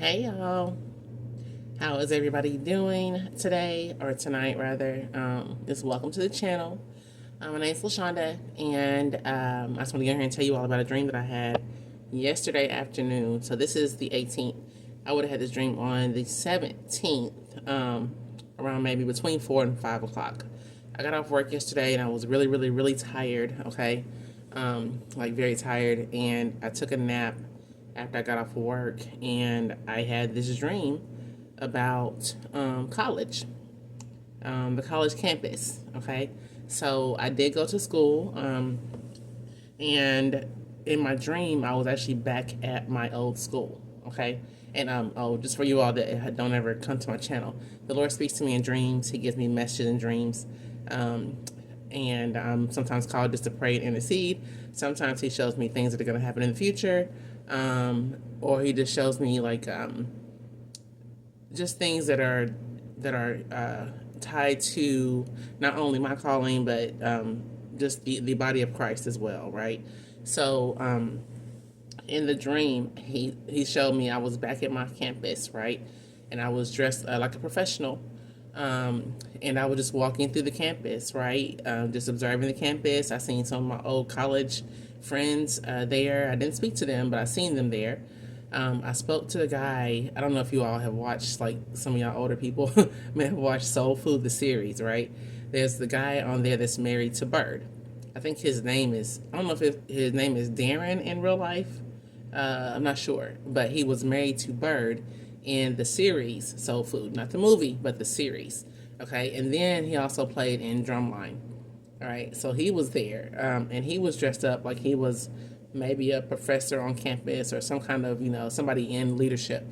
Hey y'all, how is everybody doing today or tonight rather? Just welcome to the channel. My name is LaShonda, and I just want to get here and tell you all about a dream that I had yesterday afternoon. So this is the 18th. I would have had this dream on the 17th, around maybe between 4 and 5 o'clock. I got off work yesterday and I was really, really, really tired, okay? Like very tired, and I took a nap after I got off work, and I had this dream about college, the college campus. Okay, so I did go to school, and in my dream, I was actually back at my old school. Okay, and just for you all that don't ever come to my channel, the Lord speaks to me in dreams. He gives me messages in dreams. And sometimes called just to pray and intercede. Sometimes he shows me things that are going to happen in the future, or he just shows me like just things that are tied to not only my calling but just the body of Christ as well, right? So in the dream, he showed me I was back at my campus, right, and I was dressed like a professional. And I was just walking through the campus, right? Just observing the campus. I seen some of my old college friends there. I didn't speak to them, but I seen them there. I spoke to the guy. I don't know if you all have watched, like some of y'all older people may have watched Soul Food, the series, right? There's the guy on there that's married to Bird. I think his name is, I don't know if his name is Darren in real life. I'm not sure, but he was married to Bird in the series Soul Food, not the movie, but the series. Okay, and then he also played in Drumline. All right, so he was there, and he was dressed up like he was maybe a professor on campus or some kind of somebody in leadership.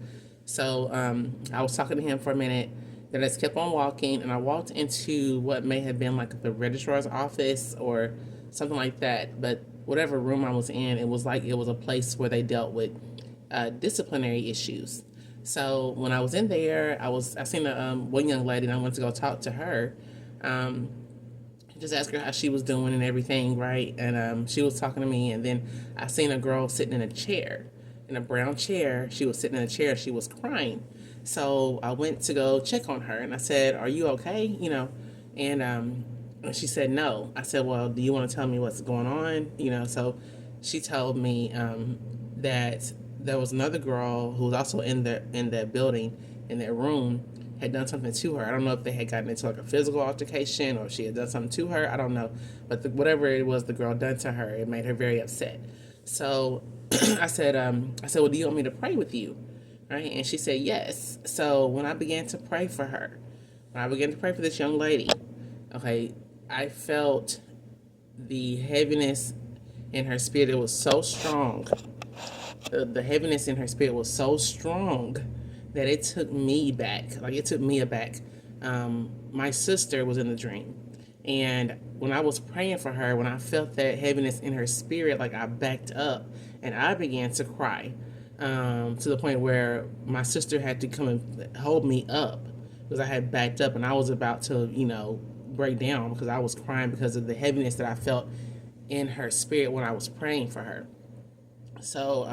So I was talking to him for a minute. Then I just kept on walking, and I walked into what may have been like the registrar's office or something like that. But whatever room I was in, it was like it was a place where they dealt with disciplinary issues. So when I was in there, I seen one young lady, and I went to go talk to her, just ask her how she was doing and everything, right? And she was talking to me, and then I seen a girl sitting in a chair, in a brown chair. She was sitting in a chair. She was crying. So I went to go check on her, and I said, "Are you okay?" And she said no. I said, "Well, do you want to tell me what's going on?" So she told me that there was another girl who was also in that building, in that room, had done something to her. I don't know if they had gotten into like a physical altercation or she had done something to her. I don't know, but whatever it was the girl done to her, it made her very upset. So I said, "Well, do you want me to pray with you?" Right? And she said yes. So when I began to pray for her, when I began to pray for this young lady, okay, I felt the heaviness in her spirit. It was so strong. The heaviness in her spirit was so strong that it took me back. Like, it took me aback. My sister was in the dream. And when I was praying for her, when I felt that heaviness in her spirit, like, I backed up and I began to cry, to the point where my sister had to come and hold me up because I had backed up and I was about to, break down because I was crying because of the heaviness that I felt in her spirit when I was praying for her. So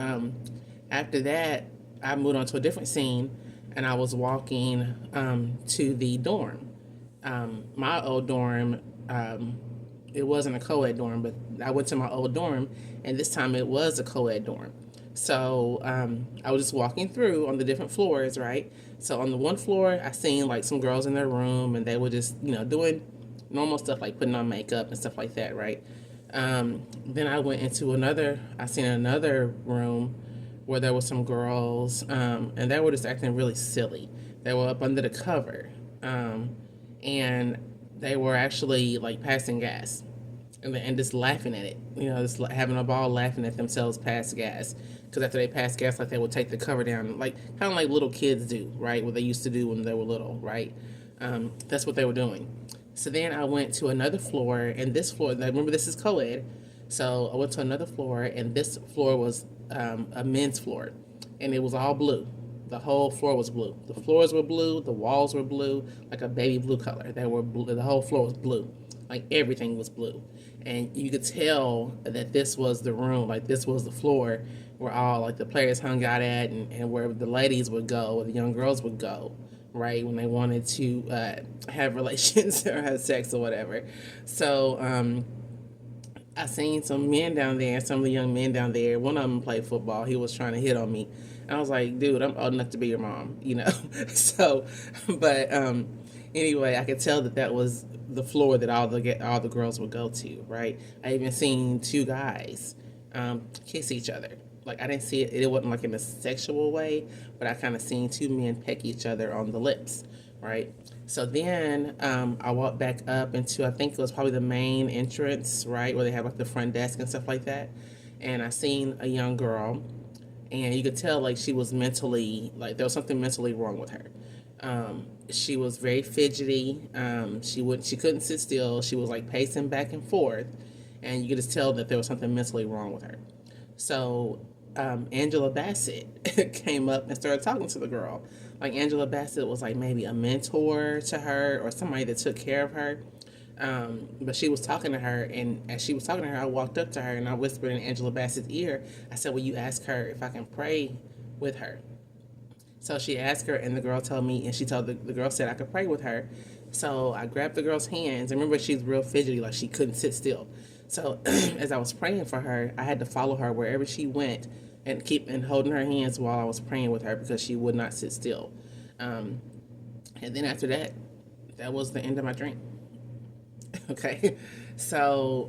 after that, I moved on to a different scene, and I was walking to the dorm. My old dorm, it wasn't a co-ed dorm, but I went to my old dorm, and this time it was a co-ed dorm. So I was just walking through on the different floors, right? So on the one floor, I seen like some girls in their room, and they were just, doing normal stuff like putting on makeup and stuff like that, right? Then I went into I seen another room where there were some girls, and they were just acting really silly. They were up under the cover, and they were actually like passing gas and just laughing at it, just having a ball laughing at themselves pass gas. Because after they pass gas, like they would take the cover down, like kind of like little kids do, right? What they used to do when they were little, right? That's what they were doing. So then I went to another floor, and this floor, remember this is co-ed, so I went to another floor, and this floor was a men's floor, and it was all blue. The whole floor was blue. The floors were blue. The walls were blue, like a baby blue color. They were blue. The whole floor was blue, like everything was blue, and you could tell that this was the room, like this was the floor where all like the players hung out at, and where the ladies would go, or the young girls would go, right, when they wanted to have relations or have sex or whatever. So I seen some men down there, some of the young men down there. One of them played football. He was trying to hit on me. And I was like, dude, I'm old enough to be your mom, you know? So, but anyway, I could tell that that was the floor that all the girls would go to, right? I even seen two guys kiss each other. Like, I didn't see it. It wasn't like in a sexual way, but I kind of seen two men peck each other on the lips, right? So then I walked back up into, I think it was probably the main entrance, right, where they have like the front desk and stuff like that. And I seen a young girl, and you could tell like she was mentally, like there was something mentally wrong with her. She was very fidgety. She couldn't sit still. She was like pacing back and forth, and you could just tell that there was something mentally wrong with her. So Angela Bassett came up and started talking to the girl. Like Angela Bassett was like maybe a mentor to her or somebody that took care of her. But she was talking to her, and as she was talking to her, I walked up to her and I whispered in Angela Bassett's ear. I said, "Will you ask her if I can pray with her?" So she asked her, and the girl told me, and she told the girl said I could pray with her. So I grabbed the girl's hands. And remember, she's real fidgety, like she couldn't sit still. So as I was praying for her, I had to follow her wherever she went and keep and holding her hands while I was praying with her because she would not sit still. Um, and then after that, that was the end of my dream. Okay, so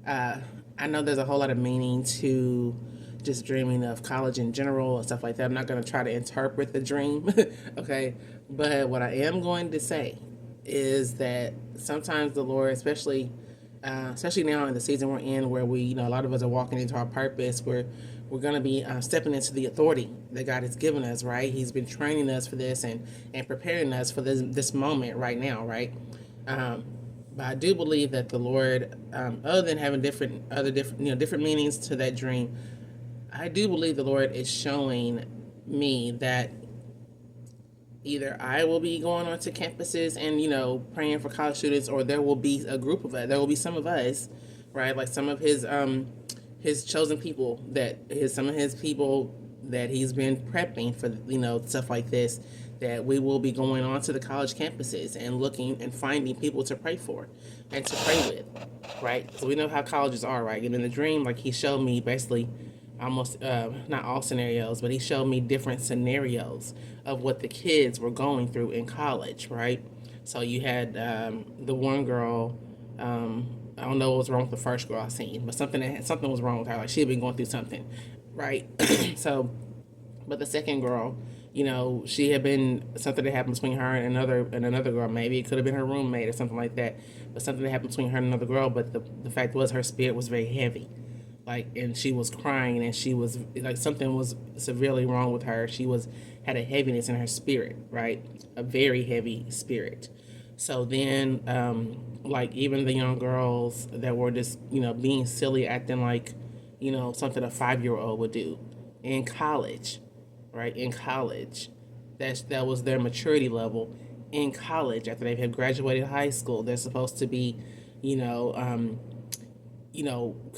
uh, I know there's a whole lot of meaning to just dreaming of college in general and stuff like that. I'm not going to try to interpret the dream, okay? But what I am going to say is that sometimes the Lord, especially now in the season we're in, where we, a lot of us are walking into our purpose, we're going to be stepping into the authority that God has given us, right? He's been training us for this and preparing us for this moment right now, right? But I do believe that the Lord, other than having different meanings to that dream, I do believe the Lord is showing me that either I will be going onto campuses and praying for college students, or there will be a group of us. There will be some of us, right? Like some of his chosen people some of his people that he's been prepping for stuff like this. That we will be going on to the college campuses and looking and finding people to pray for and to pray with, right? So we know how colleges are, right? And in the dream, like he showed me basically almost not all scenarios, but he showed me different scenarios of what the kids were going through in college, right? So you had the one girl. I don't know what was wrong with the first girl I seen, but something was wrong with her. Like she had been going through something, right? So, but the second girl, she had been something that happened between her and another girl. Maybe it could have been her roommate or something like that, but something that happened between her and another girl. But the fact was her spirit was very heavy, like, and she was crying, and she was like something was severely wrong with her. She had a heaviness in her spirit, right? A very heavy spirit. So then, like even the young girls that were just being silly, acting like something a 5-year-old would do in college, right? In college, that was their maturity level. In college, after they have graduated high school, they're supposed to be, you know, um,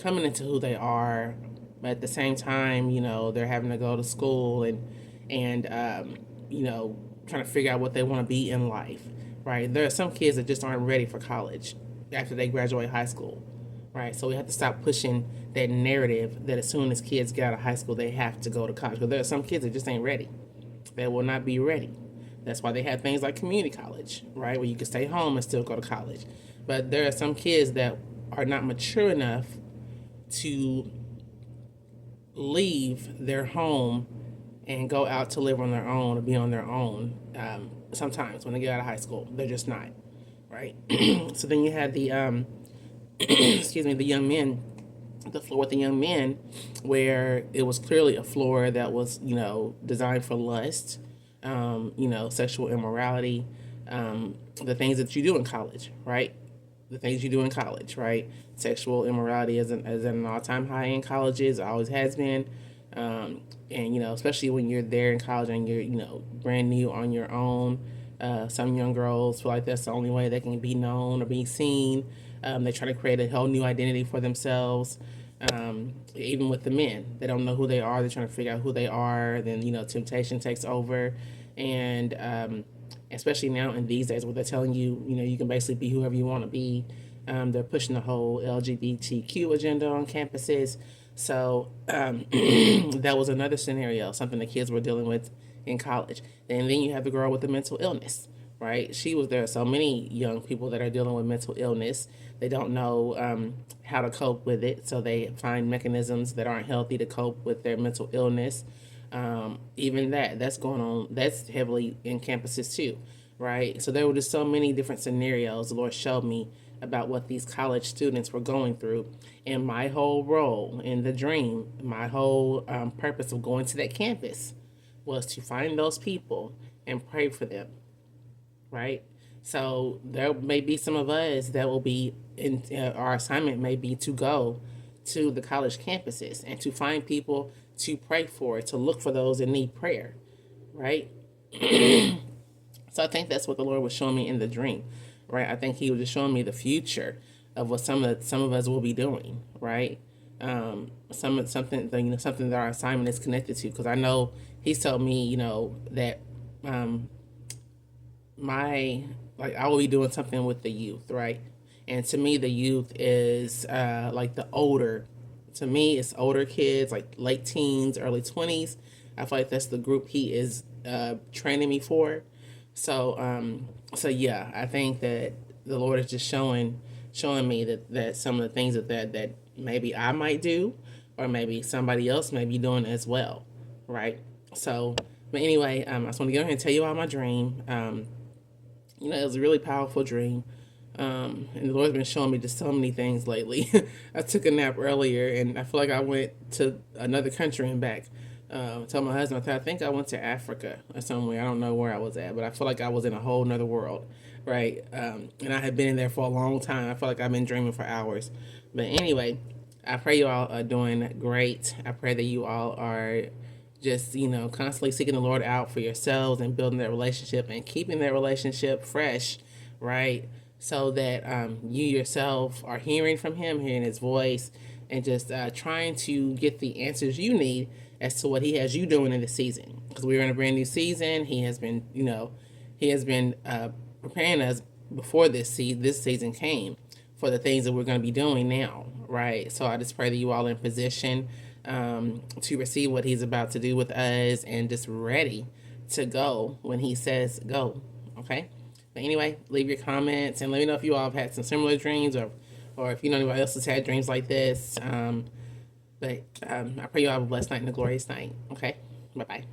coming into who they are, but at the same time, they're having to go to school and trying to figure out what they want to be in life, right? There are some kids that just aren't ready for college after they graduate high school, right? So we have to stop pushing that narrative that as soon as kids get out of high school, they have to go to college. But there are some kids that just ain't ready. They will not be ready. That's why they have things like community college, right? Where you can stay home and still go to college. But there are some kids that are not mature enough to leave their home and go out to live on their own or be on their own. Sometimes when they get out of high school, they're just not, right? So then you had the excuse me, the young men, the floor with the young men, where it was clearly a floor that was designed for lust, sexual immorality, the things that you do in college, right? The things you do in college, right? Sexual immorality is at an all-time high in colleges, always has been. And especially when you're there in college and you're brand new on your own. Some young girls feel like that's the only way they can be known or be seen. They try to create a whole new identity for themselves. Even with the men, they don't know who they are. They're trying to figure out who they are. Then temptation takes over, and especially now in these days where they're telling you, you can basically be whoever you want to be. They're pushing the whole LGBTQ agenda on campuses. So that was another scenario, something the kids were dealing with in college. And then you have the girl with the mental illness, right? She was there. So many young people that are dealing with mental illness, they don't know how to cope with it. So they find mechanisms that aren't healthy to cope with their mental illness. Even that's going on, that's heavily in campuses too, right? So there were just so many different scenarios the Lord showed me about what these college students were going through. And my whole role in the dream, my whole purpose of going to that campus was to find those people and pray for them, right? So there may be some of us that will be in our assignment may be to go to the college campuses and to find people to pray for, to look for those that need prayer, right? So I think that's what the Lord was showing me in the dream, right? I think He was just showing me the future of what some of us will be doing, right? Something that our assignment is connected to, because I know He's told me, that I will be doing something with the youth, right? And to me, the youth is to me, it's older kids, like late teens, early 20s. I feel like that's the group He is training me for. So yeah, I think that the Lord is just showing me that some of the things that maybe I might do, or maybe somebody else may be doing as well, right? So, but anyway, I just want to go ahead and tell you about my dream. It was a really powerful dream. And the Lord's been showing me just so many things lately. I took a nap earlier, and I feel like I went to another country and back. I told my husband, I think I went to Africa or somewhere. I don't know where I was at, but I feel like I was in a whole nother world, right? And I had been in there for a long time. I feel like I've been dreaming for hours. But anyway, I pray you all are doing great. I pray that you all are just, constantly seeking the Lord out for yourselves and building that relationship and keeping that relationship fresh, right? So that you yourself are hearing from Him, hearing His voice, and just trying to get the answers you need as to what He has you doing in the season. Because we're in a brand new season. He has been, preparing us before this season came for the things that we're going to be doing now, right? So I just pray that you all are in position to receive what He's about to do with us and just ready to go when He says go, okay? But anyway, leave your comments and let me know if you all have had some similar dreams or if anybody else has had dreams like this. But I pray you all have a blessed night and a glorious night, okay? Bye-bye.